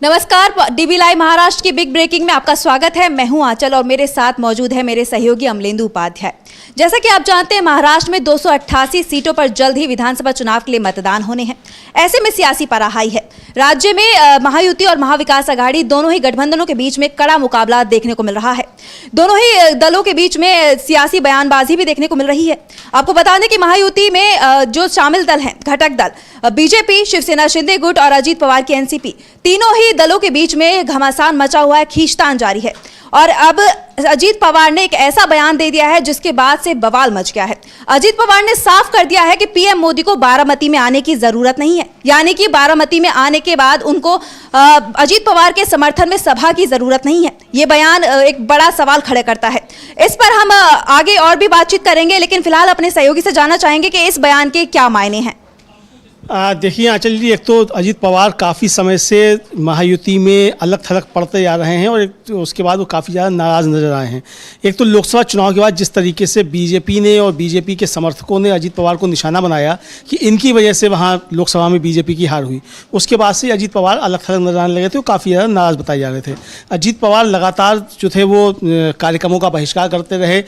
नमस्कार, dB live Maharashtra की big breaking में आपका स्वागत है। मैं हूं आंचल और मेरे साथ मौजूद है मेरे सहयोगी अमलेंदु उपाध्याय। जैसा कि आप जानते हैं, महाराष्ट्र में 288 सीटों पर जल्द ही विधानसभा चुनाव के लिए मतदान होने हैं। ऐसे में सियासी पराहाई है। राज्य में महायुति और महाविकास आघाड़ी दोनों ही गठबंधनों के बीच में कड़ा मुकाबला देखने को मिल रहा है। दोनों ही दलों के बीच में सियासी बयानबाजी भी देखने को मिल रही है। आपको बता दें कि महायुति में जो शामिल दल हैं, घटक दल बीजेपी, शिवसेना शिंदे गुट और अजीत पवार की एनसीपी, तीनों ही दलों के बीच में घमासान मचा हुआ है, खींचतान जारी है। और अब अजीत पवार ने एक ऐसा बयान दे दिया है जिसके बाद से बवाल मच गया है। अजीत पवार ने साफ कर दिया है कि पीएम मोदी को बारामती में आने की जरूरत नहीं है, यानी कि बारामती में आने के बाद उनको अजीत पवार के समर्थन में सभा की जरूरत नहीं है। ये बयान एक बड़ा सवाल खड़े करता है। इस पर हम आगे और भी बातचीत करेंगे, लेकिन फिलहाल अपने सहयोगी से जानना चाहेंगे कि इस बयान के क्या मायने हैं। देखिए आंचल जी, एक तो अजीत पवार काफ़ी समय से महायुति में अलग थलग पड़ते जा रहे हैं और तो उसके बाद वो काफ़ी ज़्यादा नाराज़ नजर आए हैं। एक तो लोकसभा चुनाव के बाद जिस तरीके से बीजेपी ने और बीजेपी के समर्थकों ने अजीत पवार को निशाना बनाया कि इनकी वजह से वहाँ लोकसभा में बीजेपी की हार हुई, उसके बाद से अजीत पवार अलग थलग नजर आने लगे थे, वो काफ़ी ज़्यादा नाराज़ बताए जा रहे थे। अजीत पवार लगातार जो थे वो कार्यक्रमों का बहिष्कार करते रहे।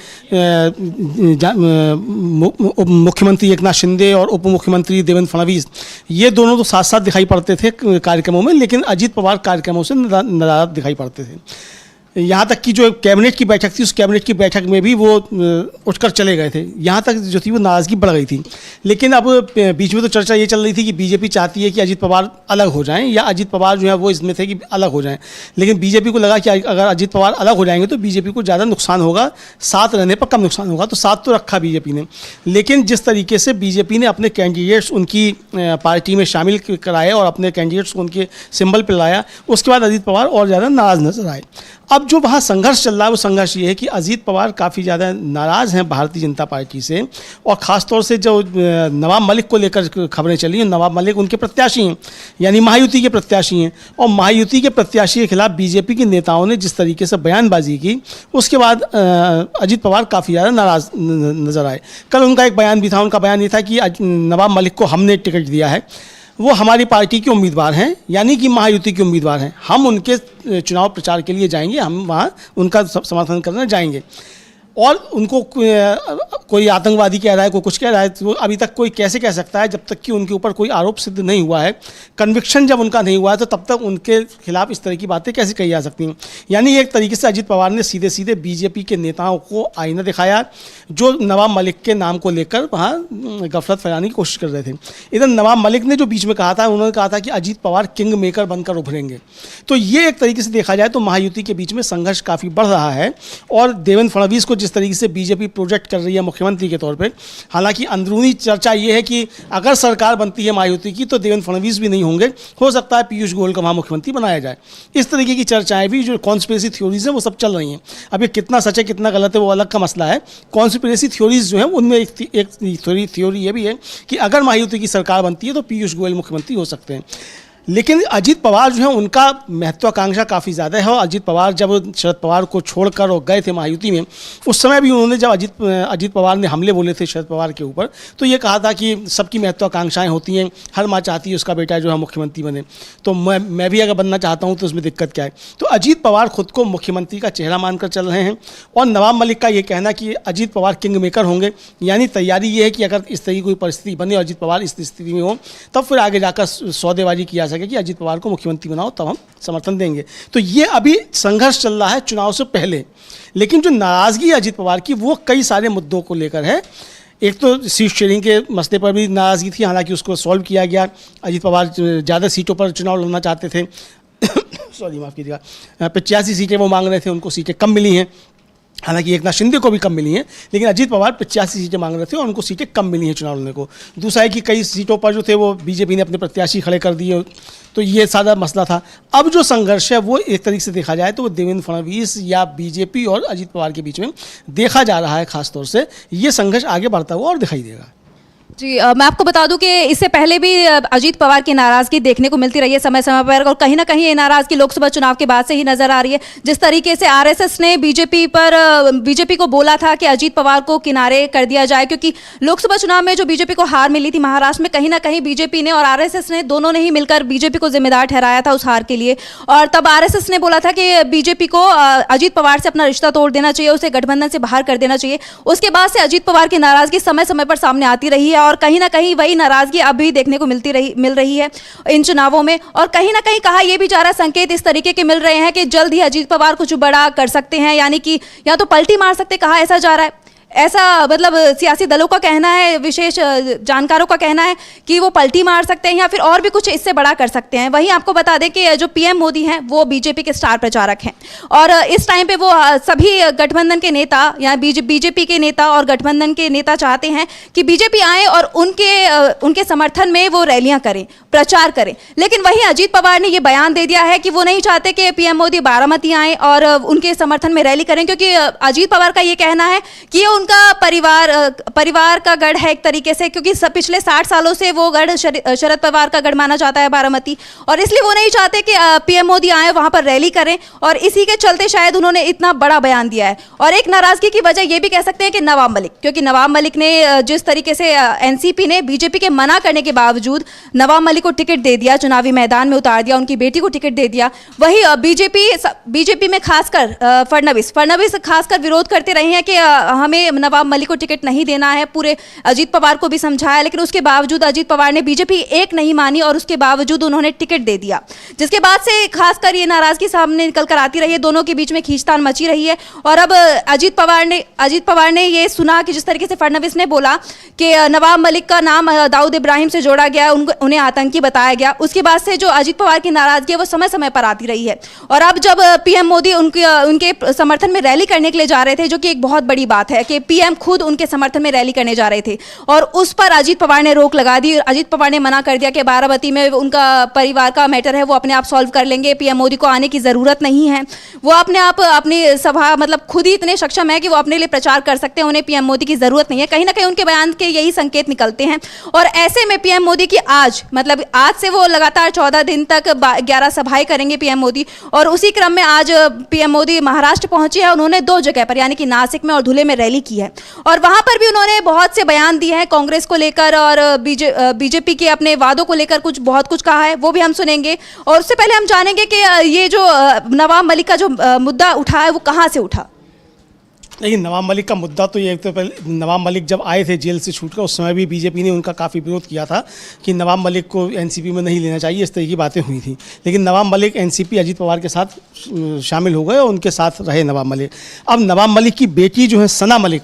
मुख्यमंत्री एकनाथ शिंदे और उप मुख्यमंत्री देवेंद्र फडणवीस, ये दोनों तो साथ साथ दिखाई पड़ते थे कार्यक्रमों में, लेकिन अजीत पवार कार्यक्रमों से नाराज दिखाई पड़ते थे। यहाँ तक कि जो कैबिनेट की बैठक थी, उस कैबिनेट की बैठक में भी वो उठकर चले गए थे। यहाँ तक जो थी वो नाराज़गी बढ़ गई थी। लेकिन अब बीच में तो चर्चा ये चल रही थी कि बीजेपी चाहती है कि अजीत पवार अलग हो जाएं, या अजीत पवार जो है वो इसमें थे कि अलग हो जाएं। लेकिन बीजेपी को लगा कि अगर अजीत पवार अलग हो जाएंगे तो बीजेपी को ज़्यादा नुकसान होगा, साथ रहने पर कम नुकसान होगा, तो साथ तो रखा बीजेपी ने। लेकिन जिस तरीके से बीजेपी ने अपने कैंडिडेट्स उनकी पार्टी में शामिल कराए और अपने कैंडिडेट्स को उनके सिंबल पर लाया, उसके बाद अजीत पवार और ज़्यादा नाराज़ नजर आए। अब जो वहाँ संघर्ष चल रहा है, वो संघर्ष ये है कि अजीत पवार काफ़ी ज़्यादा नाराज़ हैं भारतीय जनता पार्टी से, और ख़ासतौर से जो नवाब मलिक को लेकर खबरें चली हैं। नवाब मलिक उनके प्रत्याशी हैं, यानी महायुति के प्रत्याशी हैं, और महायुति के प्रत्याशी के खिलाफ बीजेपी के नेताओं ने जिस तरीके से बयानबाजी की, उसके बाद अजीत पवार काफ़ी ज़्यादा नाराज़ नज़र आए। कल उनका एक बयान भी था। उनका बयान ये था कि नवाब मलिक को हमने टिकट दिया है, वो हमारी पार्टी के उम्मीदवार हैं, यानी कि महायुति के उम्मीदवार हैं। हम उनके चुनाव प्रचार के लिए जाएंगे, हम वहाँ उनका समर्थन करने जाएंगे। और उनको कोई आतंकवादी कह रहा है, कोई कुछ कह रहा है, तो अभी तक कोई कैसे कह सकता है जब तक कि उनके ऊपर कोई आरोप सिद्ध नहीं हुआ है, कन्विक्शन जब उनका नहीं हुआ है, तो तब तक उनके खिलाफ इस तरह की बातें कैसे कही जा सकती हैं। यानी एक तरीके से अजीत पवार ने सीधे सीधे बीजेपी के नेताओं को आईना दिखाया, जो नवाब मलिक के नाम को लेकर वहाँ गफलत फैलाने की कोशिश कर रहे थे। इधर नवाब मलिक ने जो बीच में कहा था, उन्होंने कहा था कि अजीत पवार किंग मेकर बनकर उभरेंगे। तो ये एक तरीके से देखा जाए तो महायुति के बीच में संघर्ष काफ़ी बढ़ रहा है। और देवेंद्र फडणवीस को जिस तरीके से बीजेपी प्रोजेक्ट कर रही है मुख्यमंत्री के तौर पे, हालांकि अंदरूनी चर्चा ये है कि अगर सरकार बनती है महायुति की तो देवेंद्र फडणवीस भी नहीं होंगे, हो सकता है पीयूष गोयल को वहाँ मुख्यमंत्री बनाया जाए। इस तरीके की चर्चाएं भी, जो कॉन्स्पिरेसी थ्योरीज हैं, वो सब चल रही हैं। अब ये कितना सच है कितना गलत है वो अलग का मसला है। कॉन्स्पिरेसी थ्योरीज जो है उनमें एक थ्योरी ये भी है कि अगर महायुति की सरकार बनती है तो पीयूष गोयल मुख्यमंत्री हो सकते हैं। लेकिन अजीत पवार जो है उनका महत्वाकांक्षा काफ़ी ज़्यादा है। और अजीत पवार जब शरद पवार को छोड़कर और गए थे महायुति में, उस समय भी उन्होंने, जब अजीत पवार ने हमले बोले थे शरद पवार के ऊपर, तो ये कहा था कि सबकी महत्वाकांक्षाएं होती हैं, हर माँ चाहती है उसका बेटा जो है मुख्यमंत्री बने, तो मैं भी अगर बनना चाहता हूँ तो उसमें दिक्कत क्या है। तो अजीत पवार खुद को मुख्यमंत्री का चेहरा मानकर चल रहे हैं। और नवाब मलिक का ये कहना कि अजीत पवार किंग मेकर होंगे, यानी तैयारी ये है कि अगर इस तरह की कोई परिस्थिति बने और अजीत पवार इस स्थिति में हो, तब फिर आगे जाकर सौदेबाजी किया कि अजीत पवार को मुख्यमंत्री बनाओ, तब हम समर्थन देंगे। तो ये अभी संघर्ष चल रहा है चुनाव से पहले। लेकिन जो नाराजगी है अजीत पवार की, वो कई सारे मुद्दों को लेकर है। एक तो सीट शेयरिंग के मसले पर भी नाराजगी थी, हालांकि उसको सॉल्व किया गया। अजीत पवार ज़्यादा सीटों पर चुनाव लड़ना चाहते थे सॉरी माफ़ कीजिएगा, 85 सीटें वो मांग रहे थे, उनको सीटें कम मिली हैं। हालांकि एकनाथ शिंदे को भी कम मिली हैं, लेकिन अजीत पवार 85 सीटें मांग रहे थे और उनको सीटें कम मिली हैं चुनाव लड़ने को। दूसरा है कि कई सीटों पर जो थे वो बीजेपी ने अपने प्रत्याशी खड़े कर दिए, तो ये सारा मसला था। अब जो संघर्ष है वो एक तरीके से देखा जाए तो वो देवेंद्र फडणवीस या बीजेपी और अजीत पवार के बीच में देखा जा रहा है। खासतौर से ये संघर्ष आगे बढ़ता हुआ और दिखाई देगा। जी मैं आपको बता दूं कि इससे पहले भी अजीत पवार की नाराजगी देखने को मिलती रही है समय समय पर, और कहीं ना कहीं ये नाराजगी लोकसभा चुनाव के बाद से ही नजर आ रही है। जिस तरीके से आरएसएस ने बीजेपी को बोला था कि अजीत पवार को किनारे कर दिया जाए, क्योंकि लोकसभा चुनाव में जो बीजेपी को हार मिली थी महाराष्ट्र में, कहीं ना कहीं बीजेपी ने और आरएसएस ने दोनों ने ही मिलकर बीजेपी को जिम्मेदार ठहराया था उस हार के लिए। और तब आरएसएस ने बोला था कि बीजेपी को अजीत पवार से अपना रिश्ता तोड़ देना चाहिए, उसे गठबंधन से बाहर कर देना चाहिए। उसके बाद से अजीत पवार की नाराजगी समय समय पर सामने आती रही है, और कहीं ना कहीं वही नाराजगी अभी देखने को मिल रही है इन चुनावों में। और कहीं ना कहीं कहा यह भी जा रहा है, संकेत इस तरीके के मिल रहे हैं कि जल्द ही अजीत पवार कुछ बड़ा कर सकते हैं, यानी कि या तो पलटी मार सकते, कहा ऐसा जा रहा है। ऐसा मतलब सियासी दलों का कहना है, विशेष जानकारों का कहना है कि वो पलटी मार सकते हैं या फिर और भी कुछ इससे बड़ा कर सकते हैं। वहीं आपको बता दें कि जो पीएम मोदी हैं वो बीजेपी के स्टार प्रचारक हैं, और इस टाइम पे वो सभी गठबंधन के नेता या बीजेपी के नेता और गठबंधन के नेता चाहते हैं कि बीजेपी आए और उनके समर्थन में वो रैलियां करें, प्रचार करें। लेकिन वहीं अजीत पवार ने ये बयान दे दिया है कि वो नहीं चाहते कि पीएम मोदी बारामती आए और उनके समर्थन में रैली करें, क्योंकि अजीत पवार का ये कहना है कि उनका परिवार का गढ़ है एक तरीके से, क्योंकि पिछले 60 सालों से वो गढ़ शरद पवार का गढ़ माना जाता है बारामती, और इसलिए वो नहीं चाहते कि पीएम मोदी आए वहां पर रैली करें, और इसी के चलते शायद उन्होंने इतना बड़ा बयान दिया है। और एक नाराजगी की वजह ये भी कह सकते हैं कि नवाब मलिक, क्योंकि नवाब मलिक ने जिस तरीके से एनसीपी ने बीजेपी के मना करने के बावजूद नवाब मलिक को टिकट दे दिया, चुनावी मैदान में उतार दिया, उनकी बेटी को टिकट दे दिया। वही बीजेपी में खासकर फडणवीस खासकर विरोध करते रहे हैं कि हमें नवाब मलिक को टिकट नहीं देना है। पूरे अजीत पवार को भी समझाया, लेकिन उसके बावजूद अजीत पवार ने बीजेपी एक नहीं मानी और उसके बावजूद उन्होंने टिकट दे दिया, जिसके बाद से खासकर ये नाराजगी सामने निकल कर आती रही है। दोनों के बीच में खींचतान मची रही है। और अब अजीत पवार ने ये सुना कि जिस तरीके से फडणवीस ने बोला कि नवाब मलिक का नाम दाऊद इब्राहिम से जोड़ा गया, उन्हें आतंकी बताया गया, उसके बाद से जो अजीत पवार की नाराजगी है वो समय समय पर आती रही है। और अब जब पीएम मोदी उनके समर्थन में रैली करने के लिए जा रहे थे, जो कि एक बहुत बड़ी बात है कि पीएम खुद उनके समर्थन में रैली करने जा रहे थे, और उस पर अजीत पवार ने रोक लगा दी। अजीत पवार ने मना कर दिया कि बारामती में उनका परिवार का मैटर है, वो अपने आप सॉल्व कर लेंगे, पीएम मोदी को आने की ज़रूरत नहीं है। वो अपने आप अपनी सभा मतलब खुद ही इतने सक्षम है कि वो अपने लिए प्रचार कर सकते हैं, उन्हें पीएम मोदी की ज़रूरत नहीं है। कहीं ना कहीं उनके बयान के यही संकेत निकलते हैं। और ऐसे में पीएम मोदी की आज से वो लगातार 14 दिन तक 11 सभाएं करेंगे पीएम मोदी, और उसी क्रम में आज पीएम मोदी महाराष्ट्र पहुंचे हैं। उन्होंने 2 जगह पर यानी कि नासिक में और धुले में रैली की है, और वहां पर भी उन्होंने बहुत से बयान दिए हैं कांग्रेस को लेकर और बीजेपी के अपने वादों को लेकर बहुत कुछ कहा है, वो भी हम सुनेंगे। और उससे पहले हम जानेंगे कि ये जो नवाब मलिक का जो मुद्दा उठा है वो कहां से उठा। लेकिन नवाब मलिक का मुद्दा तो ये, तो पहले नवाब मलिक जब आए थे जेल से छूटकर, उस समय भी बीजेपी ने उनका काफ़ी विरोध किया था कि नवाब मलिक को एनसीपी में नहीं लेना चाहिए, इस तरह की बातें हुई थी। लेकिन नवाब मलिक एनसीपी अजीत पवार के साथ शामिल हो गए और उनके साथ रहे नवाब मलिक। अब नवाब मलिक की बेटी जो है सना मलिक,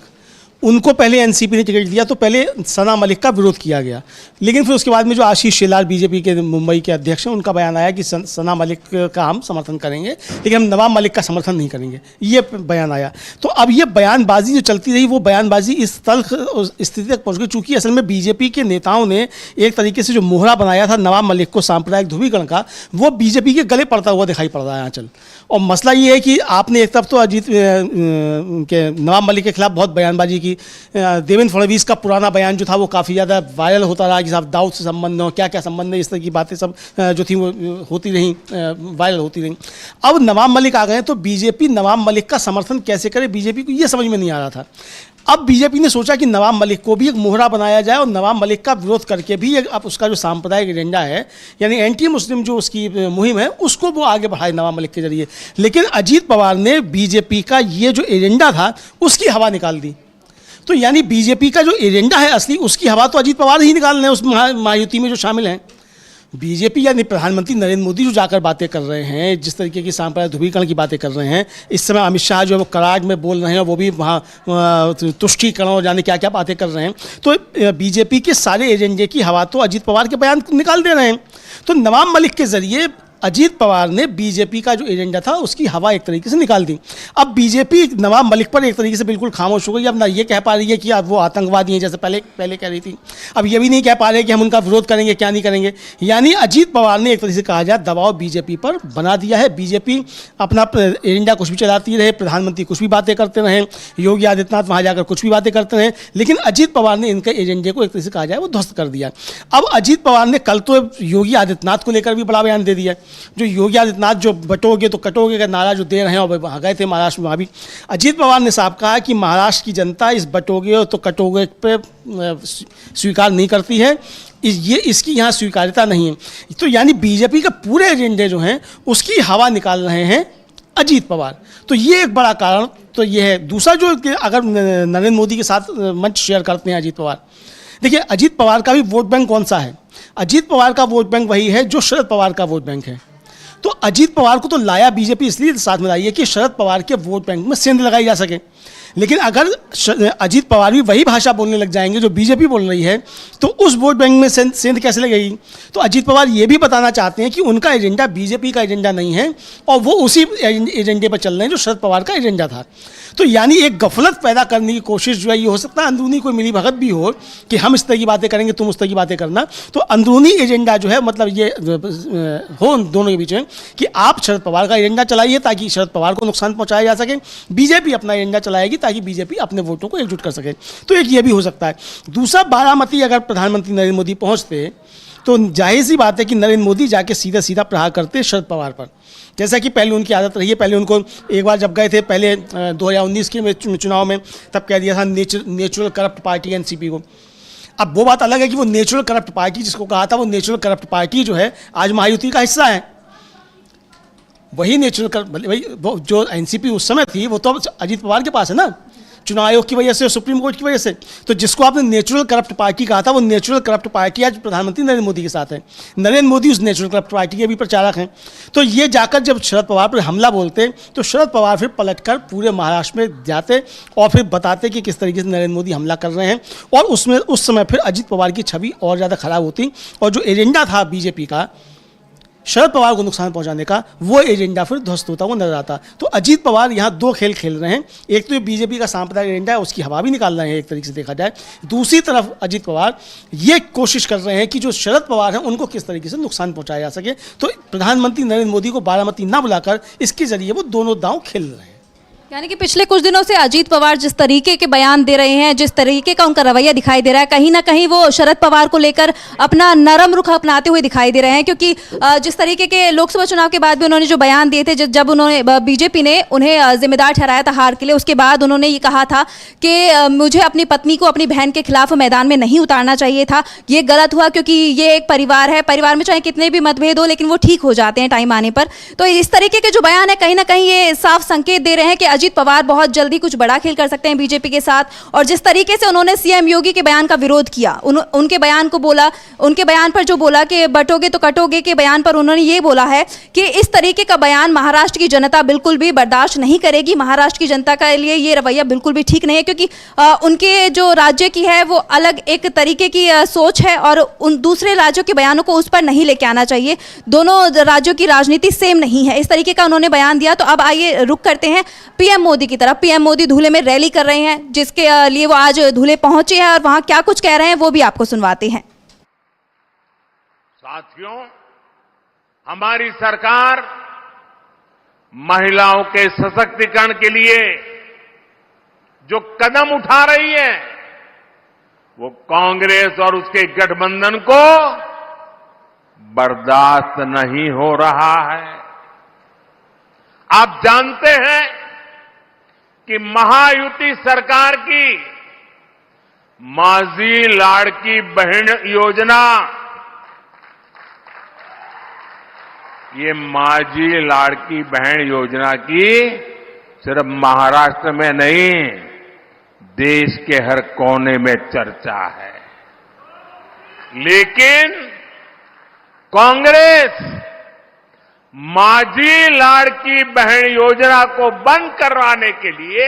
उनको पहले एनसीपी ने टिकट दिया, तो पहले सना मलिक का विरोध किया गया। लेकिन फिर उसके बाद में जो आशीष शेलार बीजेपी के मुंबई के अध्यक्ष हैं, उनका बयान आया कि सना मलिक का हम समर्थन करेंगे, लेकिन हम नवाब मलिक का समर्थन नहीं करेंगे, ये बयान आया। तो अब ये बयानबाजी जो चलती रही, वो बयानबाजी इस तल्ख स्थिति तक पहुँच गई, चूँकि असल में बीजेपी के नेताओं ने एक तरीके से जो मोहरा बनाया था नवाब मलिक को सांप्रदायिक ध्रुवीकरण का, वो बीजेपी के गले पड़ता हुआ दिखाई पड़ रहा है आंचल। और मसला ये है कि आपने एक तरफ तो नवाब मलिक के खिलाफ बहुत बयानबाजी की। देवेंद्र फडणवीस का पुराना बयान जो था वो काफ़ी ज़्यादा वायरल होता रहा कि साहब दाऊद से संबंध हो, क्या क्या संबंध है, इस तरह की बातें सब जो थी वो होती रहीं, वायरल होती रहीं। अब नवाब मलिक आ गए तो बीजेपी नवाब मलिक का समर्थन कैसे करे, बीजेपी को ये समझ में नहीं आ रहा था। अब बीजेपी ने सोचा कि नवाब मलिक को भी एक मोहरा बनाया जाए और नवाब मलिक का विरोध करके भी अब उसका जो सांप्रदायिक एजेंडा है, यानी एंटी मुस्लिम जो उसकी मुहिम है, उसको वो आगे बढ़ाए नवाब मलिक के जरिए। लेकिन अजीत पवार ने बीजेपी का ये जो एजेंडा था उसकी हवा निकाल दी। तो यानी बीजेपी का जो एजेंडा है असली, उसकी हवा तो अजीत पवार ही निकाल रहे हैं उस महायुति में जो शामिल हैं। बीजेपी यानी प्रधानमंत्री नरेंद्र मोदी जो जाकर बातें कर रहे हैं, जिस तरीके की सांप्रदायिक ध्रुवीकरण की बातें कर रहे हैं, इस समय अमित शाह जो है वो कराड़ में बोल रहे हैं, वो भी वहाँ तुष्टीकरण और जाने क्या क्या बातें कर रहे हैं। तो बीजेपी के सारे एजेंडे की हवा तो अजीत पवार के बयान निकाल दे रहे हैं। तो नवाब मलिक के जरिए अजीत पवार ने बीजेपी का जो एजेंडा था उसकी हवा एक तरीके से निकाल दी। अब बीजेपी नवाब मलिक पर एक तरीके से बिल्कुल खामोश हो गई। अब ना ये कह पा रही है कि अब वो आतंकवादी हैं जैसे पहले कह रही थी, अब ये भी नहीं कह पा रहे कि हम उनका विरोध करेंगे क्या नहीं करेंगे। यानी अजीत पवार ने एक तरीके से कहा जाए दबाव बीजेपी पर बना दिया है। बीजेपी अपना एजेंडा कुछ भी चलाती रहे, प्रधानमंत्री कुछ भी बातें करते रहें, योगी आदित्यनाथ वहाँ जाकर कुछ भी बातें करते रहें, लेकिन अजीत पवार ने इनके एजेंडे को एक तरीके से कहा जाए वो ध्वस्त कर दिया। अब अजीत पवार ने कल तो योगी आदित्यनाथ को लेकर भी बड़ा बयान दे दिया। जो योगी आदित्यनाथ जो बटोगे तो कटोगे का नारा जो दे रहे हैं, और वहाँ गए थे महाराष्ट्र में, वहाँ भी अजीत पवार ने साफ कहा कि महाराष्ट्र की जनता इस बटोगे तो कटोगे पे स्वीकार नहीं करती है, इसकी यहाँ स्वीकार्यता नहीं है। तो यानी बीजेपी के पूरे एजेंडे जो हैं उसकी हवा निकाल रहे हैं अजीत पवार। तो ये एक बड़ा कारण तो ये है। दूसरा जो अगर नरेंद्र मोदी के साथ मंच शेयर करते हैं अजीत पवार, देखिए अजीत पवार का भी वोट बैंक कौन सा है? अजीत पवार का वोट बैंक वही है जो शरद पवार का वोट बैंक है। तो अजीत पवार को तो लाया बीजेपी इसलिए साथ में लाई है कि शरद पवार के वोट बैंक में सेंध लगाई जा सके। लेकिन अगर अजीत पवार भी वही भाषा बोलने लग जाएंगे जो बीजेपी बोल रही है तो उस वोट बैंक में सेंध कैसे लगेगी? तो अजीत पवार ये भी बताना चाहते हैं कि उनका एजेंडा बीजेपी का एजेंडा नहीं है और वो उसी एजेंडे पर चल रहे हैं जो शरद पवार का एजेंडा था। तो यानी एक गफलत पैदा करने की कोशिश जो है, ये हो सकता है अंदरूनी कोई मिली भगत भी हो कि हम इस तरह की बातें करेंगे, तुम उस तरह की बातें करना। तो अंदरूनी एजेंडा जो है मतलब ये हो दोनों के बीच में कि आप शरद पवार का एजेंडा चलाइए ताकि शरद पवार को नुकसान पहुंचाया जा सके, बीजेपी अपना एजेंडा चलाएगी ताकि बीजेपी अपने वोटों को एकजुट कर सके। तो एक ये भी हो सकता है। दूसरा, बारामती अगर प्रधानमंत्री नरेंद्र मोदी पहुंचते तो जाहिर सी बात है कि नरेंद्र मोदी जाके सीधा सीधा प्रहार करते शरद पवार पर, जैसा कि पहले उनकी आदत रही है। पहले उनको एक बार जब गए थे पहले 2019 के चुनाव में, तब कह दिया था नेचुरल करप्ट पार्टी एनसीपी को। अब वो बात अलग है कि वो नेचुरल करप्ट पार्टी जिसको कहा था, वो नेचुरल करप्ट पार्टी जो है आज महायुति का हिस्सा है। वही नेचुरल करप्ट जो एनसीपी उस समय थी वो तो अजीत पवार के पास है ना, चुनाव आयोग की वजह से, सुप्रीम कोर्ट की वजह से। तो जिसको आपने नेचुरल करप्ट पार्टी कहा था वो नेचुरल करप्ट पार्टी आज प्रधानमंत्री नरेंद्र मोदी के साथ है। नरेंद्र मोदी उस नेचुरल करप्ट पार्टी के भी प्रचारक हैं। तो ये जाकर जब शरद पवार पर हमला बोलते तो शरद पवार फिर पलटकर पूरे महाराष्ट्र में जाते और फिर बताते कि किस तरीके से नरेंद्र मोदी हमला कर रहे हैं, और उसमें उस समय फिर अजीत पवार की छवि और ज़्यादा खराब होती और जो एजेंडा था बीजेपी का शरद पवार को नुकसान पहुंचाने का, वो एजेंडा फिर ध्वस्त होता हुआ नजर आता। तो अजीत पवार यहाँ दो खेल खेल रहे हैं। एक तो ये बीजेपी का सांप्रदायिक एजेंडा है उसकी हवा भी निकाल रहे हैं एक तरीके से देखा जाए। दूसरी तरफ अजीत पवार ये कोशिश कर रहे हैं कि जो शरद पवार हैं उनको किस तरीके से नुकसान पहुंचाया जा सके। तो प्रधानमंत्री नरेंद्र मोदी को बारामती ना बुलाकर इसके जरिए वो दोनों दांव खेल रहे हैं। यानी कि पिछले कुछ दिनों से अजीत पवार जिस तरीके के बयान दे रहे हैं, जिस तरीके का उनका रवैया दिखाई दे रहा है, कहीं ना कहीं वो शरद पवार को लेकर अपना नरम रुख अपनाते हुए दिखाई दे रहे हैं। क्योंकि जिस तरीके के लोकसभा चुनाव के बाद भी उन्होंने जो बयान दिए थे, जब उन्होंने बीजेपी ने उन्हें जिम्मेदार ठहराया था हार के लिए, उसके बाद उन्होंने ये कहा था कि मुझे अपनी पत्नी को अपनी बहन के खिलाफ मैदान में नहीं उतारना चाहिए था, ये गलत हुआ क्योंकि ये एक परिवार है, परिवार में चाहे कितने भी मतभेद हो लेकिन वो ठीक हो जाते हैं टाइम आने पर। तो इस तरीके के जो बयान है कहीं ना कहीं ये साफ संकेत दे रहे हैं कि अजीत पवार बहुत जल्दी कुछ बड़ा खेल कर सकते हैं बीजेपी के साथ। और जिस तरीके से उन्होंने सीएम योगी के बयान का विरोध किया, उनके बयान को बोला, उनके बयान पर जो बोला कि बटोगे तो कटोगे के बयान पर उन्होंने ये बोला है कि इस तरीके का बयान महाराष्ट्र की जनता बिल्कुल भी बर्दाश्त नहीं करेगी। महाराष्ट्र की जनता के लिए ये रवैया बिल्कुल भी ठीक नहीं है क्योंकि उनके जो राज्य की है वो अलग एक तरीके की सोच है और उन दूसरे राज्यों के बयानों को उस पर नहीं लेके आना चाहिए। दोनों राज्यों की राजनीति सेम नहीं है, इस तरीके का उन्होंने बयान दिया। तो अब आइए रुक करते हैं पीएम मोदी की तरफ। पीएम मोदी धुले में रैली कर रहे हैं, जिसके लिए वो आज धुले पहुंचे हैं और वहां क्या कुछ कह रहे हैं वो भी आपको सुनवाते हैं। साथियों, हमारी सरकार महिलाओं के सशक्तिकरण के लिए जो कदम उठा रही है वो कांग्रेस और उसके गठबंधन को बर्दाश्त नहीं हो रहा है। आप जानते हैं कि महायुति सरकार की माझी लाड़की बहन योजना, ये माझी लाड़की बहन योजना की सिर्फ महाराष्ट्र में नहीं देश के हर कोने में चर्चा है। लेकिन कांग्रेस माझी लाड़की बहन योजना को बंद करवाने के लिए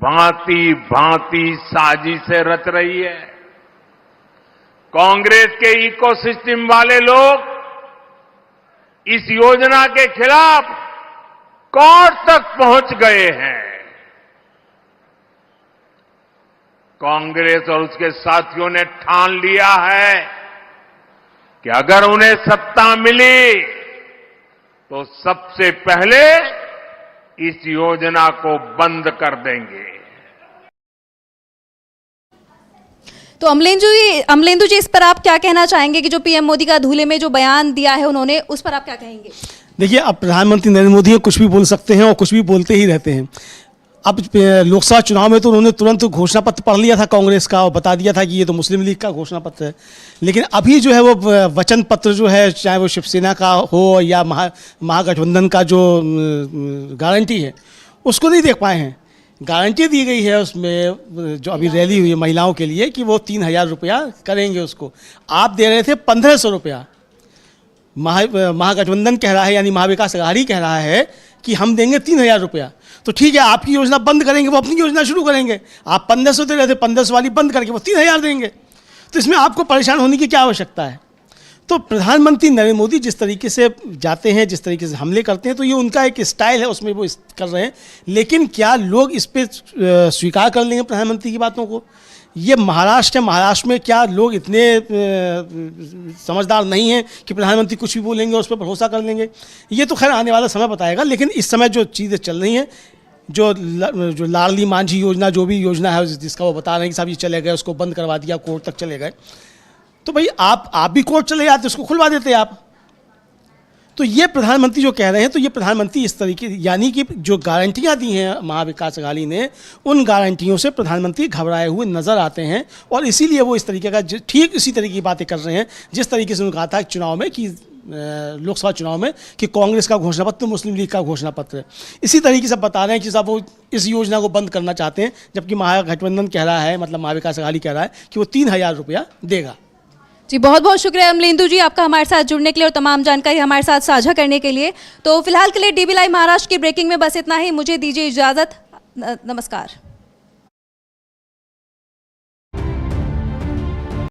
भांति भांति साजिशें रच रही है। कांग्रेस के इकोसिस्टम वाले लोग इस योजना के खिलाफ कोर्ट तक पहुंच गए हैं। कांग्रेस और उसके साथियों ने ठान लिया है कि अगर उन्हें सत्ता मिली तो सबसे पहले इस योजना को बंद कर देंगे। तो अमलेंदु जी इस पर आप क्या कहना चाहेंगे कि जो पीएम मोदी का धूले में जो बयान दिया है उन्होंने, उस पर आप क्या कहेंगे? देखिए, अब प्रधानमंत्री नरेंद्र मोदी कुछ भी बोल सकते हैं और कुछ भी बोलते ही रहते हैं। अब लोकसभा चुनाव में तो उन्होंने तुरंत घोषणा पत्र पढ़ लिया था कांग्रेस का और बता दिया था कि ये तो मुस्लिम लीग का घोषणा पत्र है। लेकिन अभी जो है वो वचन पत्र जो है, चाहे वो शिवसेना का हो या महागठबंधन का जो गारंटी है, उसको नहीं देख पाए हैं। गारंटी दी गई है उसमें, जो अभी रैली हुई है महिलाओं के लिए, कि वो 3,000 रुपया करेंगे उसको। आप दे रहे थे 1,500 रुपया। महागठबंधन कह रहा है, यानी महाविकास अघाड़ी कह रहा है कि हम देंगे 3,000 रुपया। तो ठीक है, आपकी योजना बंद करेंगे, वो अपनी योजना शुरू करेंगे। आप 1,500 दे रहे थे, 1,500 वाली बंद करके वो 3,000 देंगे। तो इसमें आपको परेशान होने की क्या आवश्यकता है? तो प्रधानमंत्री नरेंद्र मोदी जिस तरीके से जाते हैं, जिस तरीके से हमले करते हैं, तो ये उनका एक स्टाइल है, उसमें वो कर रहे हैं। लेकिन क्या लोग इस पर स्वीकार कर लेंगे प्रधानमंत्री की बातों को? ये महाराष्ट्र है, महाराष्ट्र में क्या लोग इतने समझदार नहीं हैं कि प्रधानमंत्री कुछ भी बोलेंगे और उस पर भरोसा कर लेंगे? ये तो खैर आने वाला समय बताएगा। लेकिन इस समय जो चीज़ें चल रही हैं, जो लाडली मांझी योजना, जो भी योजना है जिसका वो बता रहे हैं कि साहब ये चले गए, उसको बंद करवा दिया, कोर्ट तक चले गए, तो भाई आप भी कोर्ट चले जाते, उसको खुलवा देते आप। तो ये प्रधानमंत्री जो कह रहे हैं, तो ये प्रधानमंत्री इस तरीके, यानी कि जो गारंटियां दी हैं महाविकास अघाड़ी ने, उन गारंटियों से प्रधानमंत्री घबराए हुए नजर आते हैं। और इसीलिए वो इस तरीके का, ठीक इसी तरीके की बातें कर रहे हैं जिस तरीके से उन्होंने कहा था चुनाव में, कि लोकसभा चुनाव में, कि कांग्रेस का घोषणा पत्र मुस्लिम लीग का घोषणा पत्र है। इसी तरीके से बता रहे हैं कि साहब वो इस योजना को बंद करना चाहते हैं, जबकि महागठबंधन कह रहा है, मतलब महाविकास अघाड़ी कह रहा है कि वो 3,000 रुपया देगा। जी, बहुत बहुत शुक्रिया अमलेंदु जी आपका हमारे साथ जुड़ने के लिए और तमाम जानकारी हमारे साथ साझा करने के लिए। तो फिलहाल के लिए डीबी लाइव महाराष्ट्र की ब्रेकिंग में बस इतना ही। मुझे दीजिए इजाज़त। नमस्कार।